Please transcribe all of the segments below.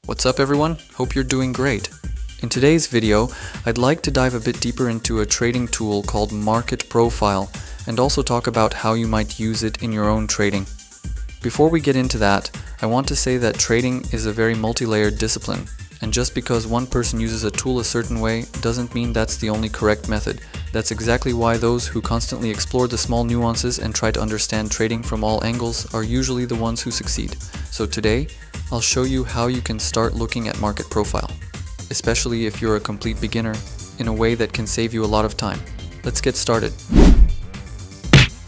What's up everyone? Hope you're doing great. In today's video, I'd like to dive a bit deeper into a trading tool called Market Profile and also talk about how you might use it in your own trading. Before we get into that, I want to say that trading is a very multi-layered discipline, and just because one person uses a tool a certain way doesn't mean that's the only correct method. That's exactly why those who constantly explore the small nuances and try to understand trading from all angles are usually the ones who succeed. So today, I'll show you how you can start looking at Market Profile, especially if you're a complete beginner, in a way that can save you a lot of time. Let's get started.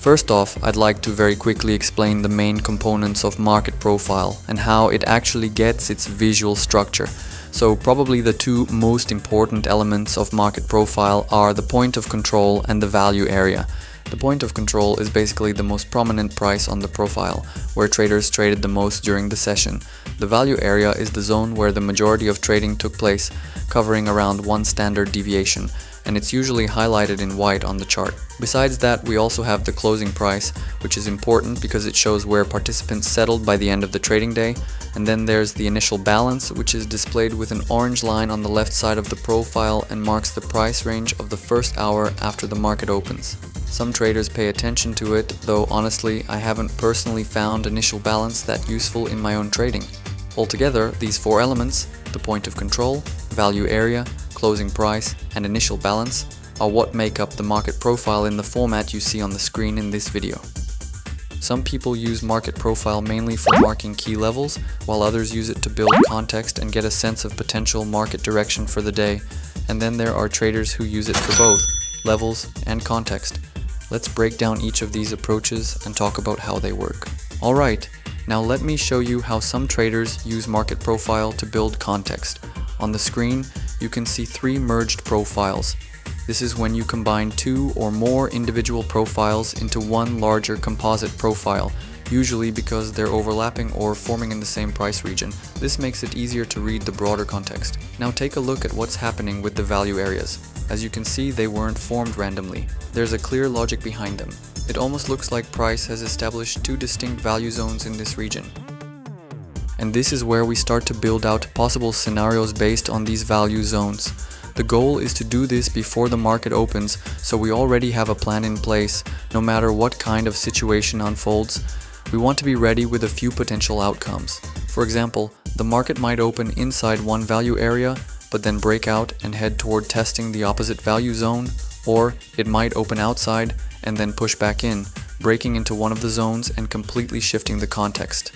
First off, I'd like to very quickly explain the main components of Market Profile and how it actually gets its visual structure. So probably the two most important elements of Market Profile are the point of control and the value area. The point of control is basically the most prominent price on the profile, where traders traded the most during the session. The value area is the zone where the majority of trading took place, covering around one standard deviation, and it's usually highlighted in white on the chart. Besides that, we also have the closing price, which is important because it shows where participants settled by the end of the trading day. And then there's the initial balance, which is displayed with an orange line on the left side of the profile and marks the price range of the first hour after the market opens. Some traders pay attention to it, though honestly I haven't personally found initial balance that useful in my own trading. Altogether, these four elements, the point of control, value area, closing price, and initial balance, are what make up the Market Profile in the format you see on the screen in this video. Some people use Market Profile mainly for marking key levels, while others use it to build context and get a sense of potential market direction for the day. And then there are traders who use it for both levels and context. Let's break down each of these approaches and talk about how they work. Alright, now let me show you how some traders use Market Profile to build context. On the screen, you can see three merged profiles. This is when you combine two or more individual profiles into one larger composite profile, usually because they're overlapping or forming in the same price region. This makes it easier to read the broader context. Now take a look at what's happening with the value areas. As you can see, they weren't formed randomly. There's a clear logic behind them. It almost looks like price has established two distinct value zones in this region. And this is where we start to build out possible scenarios based on these value zones. The goal is to do this before the market opens, so we already have a plan in place, no matter what kind of situation unfolds. We want to be ready with a few potential outcomes. For example, the market might open inside one value area, but then break out and head toward testing the opposite value zone, or it might open outside and then push back in, breaking into one of the zones and completely shifting the context.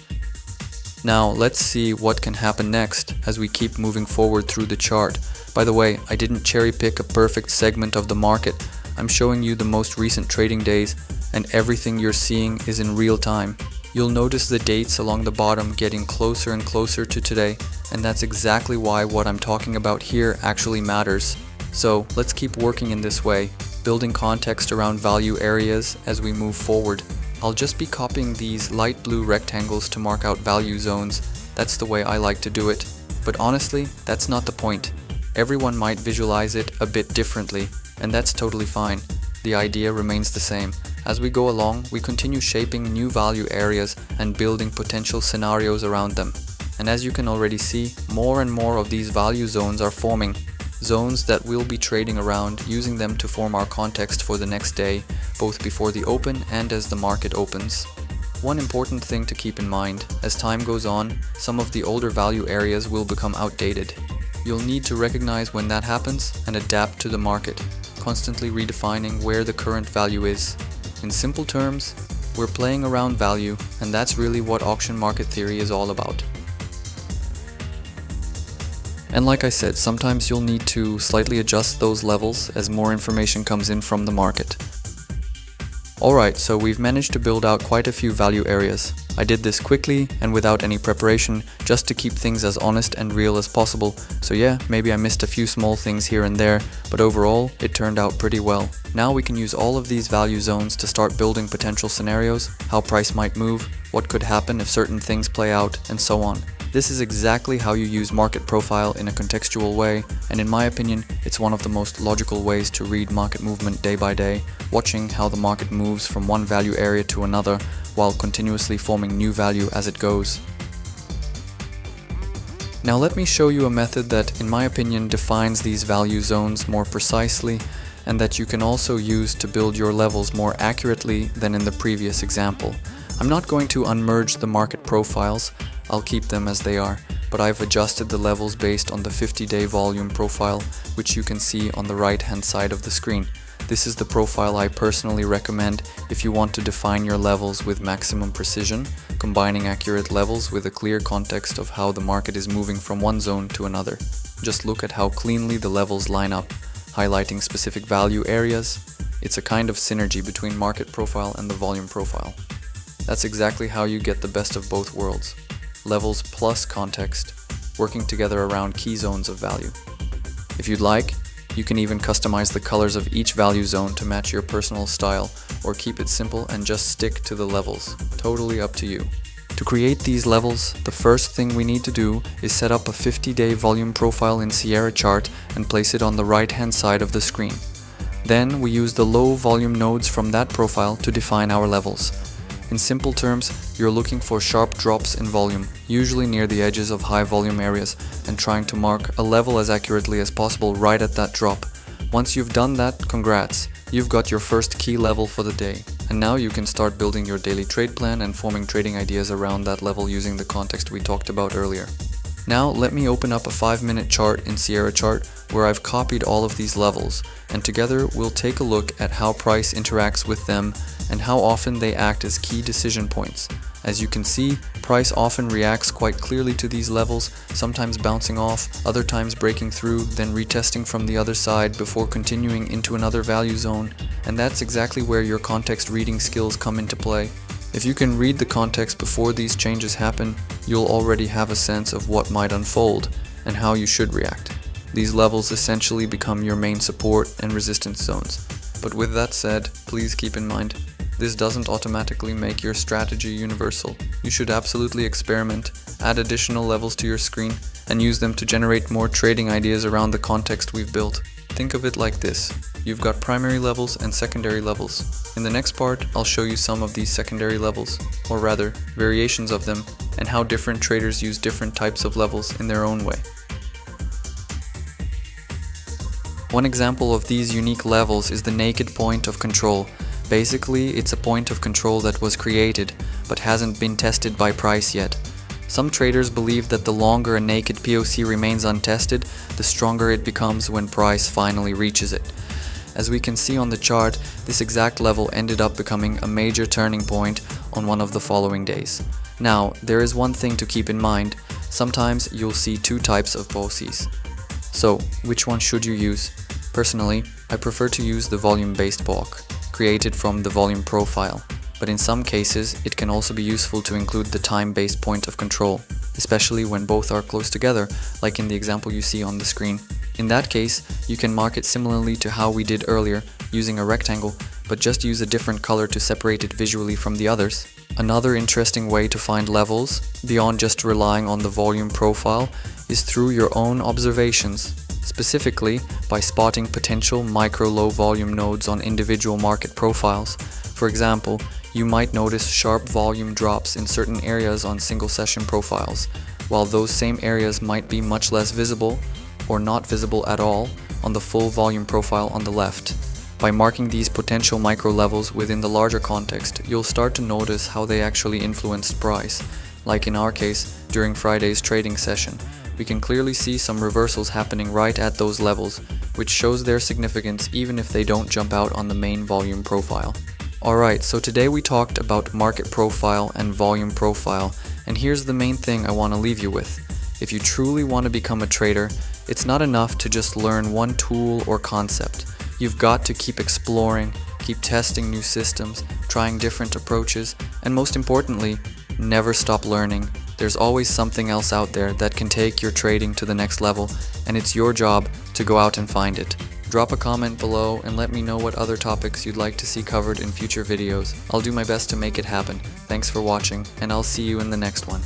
Now let's see what can happen next as we keep moving forward through the chart. By the way, I didn't cherry pick a perfect segment of the market. I'm showing you the most recent trading days, and everything you're seeing is in real time. You'll notice the dates along the bottom getting closer and closer to today, and that's exactly why what I'm talking about here actually matters. So let's keep working in this way, building context around value areas as we move forward. I'll just be copying these light blue rectangles to mark out value zones. That's the way I like to do it. But honestly, that's not the point. Everyone might visualize it a bit differently, and that's totally fine. The idea remains the same. As we go along, we continue shaping new value areas and building potential scenarios around them. And as you can already see, more and more of these value zones are forming. Zones that we'll be trading around, using them to form our context for the next day, both before the open and as the market opens. One important thing to keep in mind, as time goes on, some of the older value areas will become outdated. You'll need to recognize when that happens and adapt to the market, constantly redefining where the current value is. In simple terms, we're playing around value, and that's really what auction market theory is all about. And like I said, sometimes you'll need to slightly adjust those levels as more information comes in from the market. Alright, so we've managed to build out quite a few value areas. I did this quickly and without any preparation, just to keep things as honest and real as possible. So yeah, maybe I missed a few small things here and there, but overall, it turned out pretty well. Now we can use all of these value zones to start building potential scenarios, how price might move, what could happen if certain things play out, and so on. This is exactly how you use Market Profile in a contextual way, and in my opinion, it's one of the most logical ways to read market movement day by day, watching how the market moves from one value area to another, while continuously forming new value as it goes. Now let me show you a method that, in my opinion, defines these value zones more precisely and that you can also use to build your levels more accurately than in the previous example. I'm not going to unmerge the market profiles, I'll keep them as they are, but I've adjusted the levels based on the 50-day volume profile, which you can see on the right-hand side of the screen. This is the profile I personally recommend if you want to define your levels with maximum precision, combining accurate levels with a clear context of how the market is moving from one zone to another. Just look at how cleanly the levels line up, highlighting specific value areas. It's a kind of synergy between market profile and the volume profile. That's exactly how you get the best of both worlds. Levels plus context, working together around key zones of value. If you'd like, you can even customize the colors of each value zone to match your personal style, or keep it simple and just stick to the levels. Totally up to you. To create these levels, the first thing we need to do is set up a 50-day volume profile in Sierra Chart and place it on the right-hand side of the screen. Then we use the low volume nodes from that profile to define our levels. In simple terms, you're looking for sharp drops in volume, usually near the edges of high volume areas, and trying to mark a level as accurately as possible right at that drop. Once you've done that, congrats! You've got your first key level for the day. And now you can start building your daily trade plan and forming trading ideas around that level using the context we talked about earlier. Now let me open up a 5-minute chart in Sierra Chart where I've copied all of these levels, and together we'll take a look at how price interacts with them and how often they act as key decision points. As you can see, price often reacts quite clearly to these levels, sometimes bouncing off, other times breaking through, then retesting from the other side before continuing into another value zone, and that's exactly where your context reading skills come into play. If you can read the context before these changes happen, you'll already have a sense of what might unfold and how you should react. These levels essentially become your main support and resistance zones. But with that said, please keep in mind, this doesn't automatically make your strategy universal. You should absolutely experiment, add additional levels to your screen, and use them to generate more trading ideas around the context we've built. Think of it like this. You've got primary levels and secondary levels. In the next part, I'll show you some of these secondary levels, or rather, variations of them, and how different traders use different types of levels in their own way. One example of these unique levels is the naked point of control. Basically, it's a point of control that was created, but hasn't been tested by price yet. Some traders believe that the longer a naked POC remains untested, the stronger it becomes when price finally reaches it. As we can see on the chart, this exact level ended up becoming a major turning point on one of the following days. Now, there is one thing to keep in mind. Sometimes you'll see two types of POCs. So, which one should you use? Personally, I prefer to use the volume-based block, created from the volume profile. But in some cases, it can also be useful to include the time-based point of control, especially when both are close together, like in the example you see on the screen. In that case, you can mark it similarly to how we did earlier, using a rectangle, but just use a different color to separate it visually from the others. Another interesting way to find levels, beyond just relying on the volume profile, is through your own observations. Specifically, by spotting potential micro-low volume nodes on individual market profiles. For example, you might notice sharp volume drops in certain areas on single session profiles, while those same areas might be much less visible, or not visible at all, on the full volume profile on the left. By marking these potential micro levels within the larger context, you'll start to notice how they actually influenced price. Like in our case, during Friday's trading session, we can clearly see some reversals happening right at those levels, which shows their significance even if they don't jump out on the main volume profile. Alright, so today we talked about market profile and volume profile, and here's the main thing I want to leave you with. If you truly want to become a trader, it's not enough to just learn one tool or concept. You've got to keep exploring, keep testing new systems, trying different approaches, and most importantly, never stop learning. There's always something else out there that can take your trading to the next level, and it's your job to go out and find it. Drop a comment below and let me know what other topics you'd like to see covered in future videos. I'll do my best to make it happen. Thanks for watching, and I'll see you in the next one.